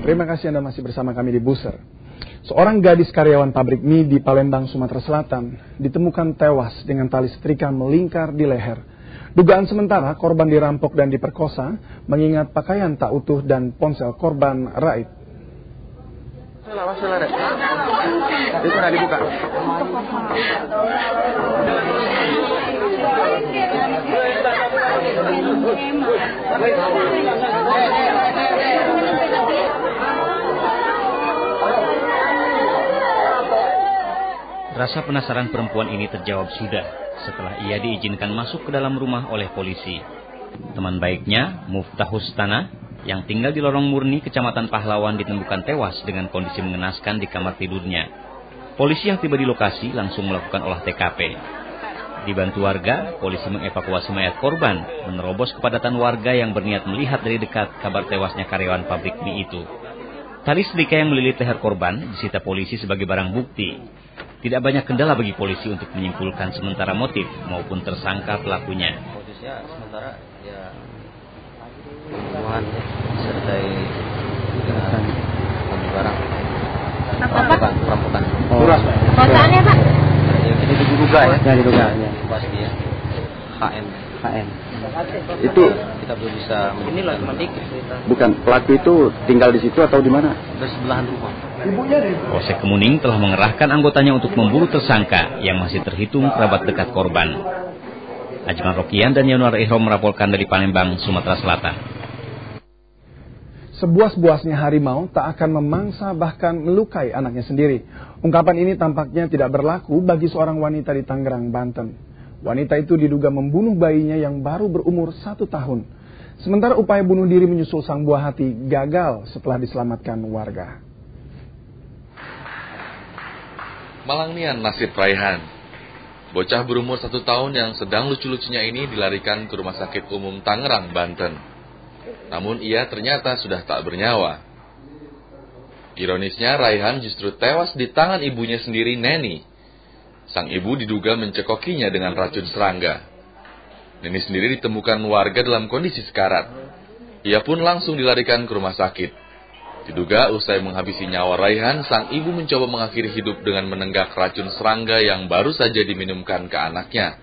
Terima kasih Anda masih bersama kami di Buser. Seorang gadis karyawan pabrik mie di Palembang, Sumatera Selatan ditemukan tewas dengan tali setrika melingkar di leher. Dugaan sementara korban dirampok dan diperkosa mengingat pakaian tak utuh dan ponsel korban raib. Itu sudah dibuka. Rasa penasaran perempuan ini terjawab sudah setelah ia diizinkan masuk ke dalam rumah oleh polisi. Teman baiknya, Muftahus Tanah, yang tinggal di Lorong Murni, Kecamatan Pahlawan, ditemukan tewas dengan kondisi mengenaskan di kamar tidurnya. Polisi yang tiba di lokasi langsung melakukan olah TKP. Dibantu warga, polisi mengevakuasi mayat korban, menerobos kepadatan warga yang berniat melihat dari dekat kabar tewasnya karyawan pabrik mie itu. Tali setrika yang melilit leher korban disita polisi sebagai barang bukti. Tidak banyak kendala bagi polisi untuk menyimpulkan sementara motif maupun tersangka pelakunya. Modusnya sementara ya pembunuhan disertai dengan barang. Apa? Perampokan. Kosaannya Pak? Ya, ini diduga ya. Ya diduga ya. Pasti ya. HM. Itu Kita belum bisa. Ini lah cuma dikit cerita. bukan pelaku itu tinggal di situ atau di mana? Bersebelahan rumah. Polsek Kemuning telah mengerahkan anggotanya untuk memburu tersangka yang masih terhitung kerabat dekat korban. Ajman Rokian dan Yanuar Ihrom melaporkan dari Palembang, Sumatera Selatan. Sebuas-buasnya harimau tak akan memangsa bahkan melukai anaknya sendiri. Ungkapan ini tampaknya tidak berlaku bagi seorang wanita di Tangerang, Banten. Wanita itu diduga membunuh bayinya yang baru berumur 1 tahun. Sementara upaya bunuh diri menyusul sang buah hati gagal setelah diselamatkan warga. Malangnian nasib Raihan. Bocah berumur 1 tahun yang sedang lucu-lucunya ini dilarikan ke Rumah Sakit Umum Tangerang, Banten. Namun ia ternyata sudah tak bernyawa. Ironisnya Raihan justru tewas di tangan ibunya sendiri, Neni. Sang ibu diduga mencekokinya dengan racun serangga. Neni sendiri ditemukan warga dalam kondisi sekarat. Ia pun langsung dilarikan ke rumah sakit. Diduga usai menghabisi nyawa Raihan, sang ibu mencoba mengakhiri hidup dengan menenggak racun serangga yang baru saja diminumkan ke anaknya.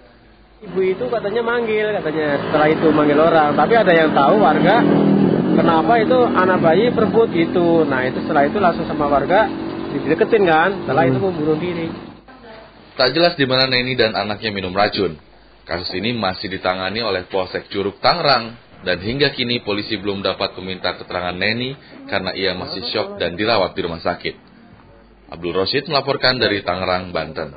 Ibu itu katanya setelah itu manggil orang, tapi ada yang tahu warga kenapa itu anak bayi perebut gitu. Nah itu setelah itu langsung sama warga dideketin kan, setelah itu membunuh diri. Tak jelas di mana Neni dan anaknya minum racun. Kasus ini masih ditangani oleh Polsek Curug Tangerang dan hingga kini polisi belum dapat meminta keterangan Neni karena ia masih syok dan dirawat di rumah sakit. Abdul Rosyid melaporkan dari Tangerang, Banten.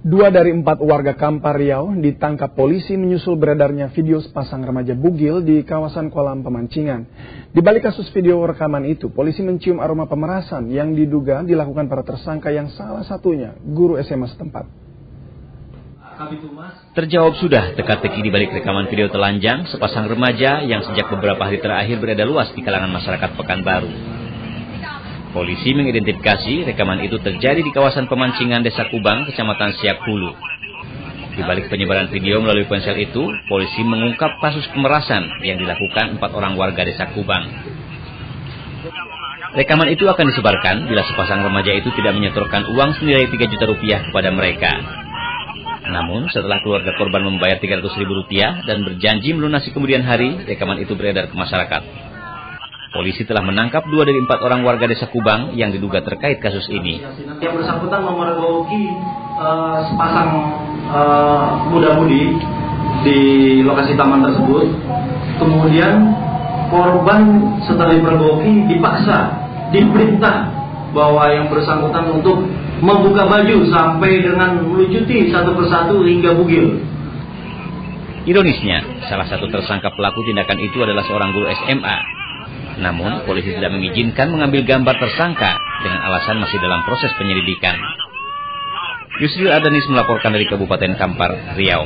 2 dari 4 warga Kampar Riau ditangkap polisi menyusul beredarnya video sepasang remaja bugil di kawasan kolam pemancingan. Di balik kasus video rekaman itu, polisi mencium aroma pemerasan yang diduga dilakukan para tersangka yang salah satunya guru SMA setempat. Terjawab sudah teka-teki di balik rekaman video telanjang sepasang remaja yang sejak beberapa hari terakhir beredar luas di kalangan masyarakat Pekanbaru. Polisi mengidentifikasi rekaman itu terjadi di kawasan pemancingan Desa Kubang, Kecamatan Siak Hulu. Di balik penyebaran video melalui ponsel itu, polisi mengungkap kasus pemerasan yang dilakukan 4 orang warga Desa Kubang. Rekaman itu akan disebarkan bila sepasang remaja itu tidak menyetorkan uang senilai 3 juta rupiah kepada mereka. Namun, setelah keluarga korban membayar 300 ribu rupiah dan berjanji melunasi kemudian hari, rekaman itu beredar ke masyarakat. Polisi telah menangkap 2 dari 4 orang warga Desa Kubang yang diduga terkait kasus ini. Yang bersangkutan memergoki sepasang muda-mudi di lokasi taman tersebut. Kemudian korban setelah dipergoki dipaksa, diperintah bahwa yang bersangkutan untuk membuka baju sampai dengan melucuti satu persatu hingga bugil. Ironisnya, salah satu tersangka pelaku tindakan itu adalah seorang guru SMA. Namun, polisi tidak mengizinkan mengambil gambar tersangka dengan alasan masih dalam proses penyelidikan. Yusril Adanis melaporkan dari Kabupaten Kampar, Riau.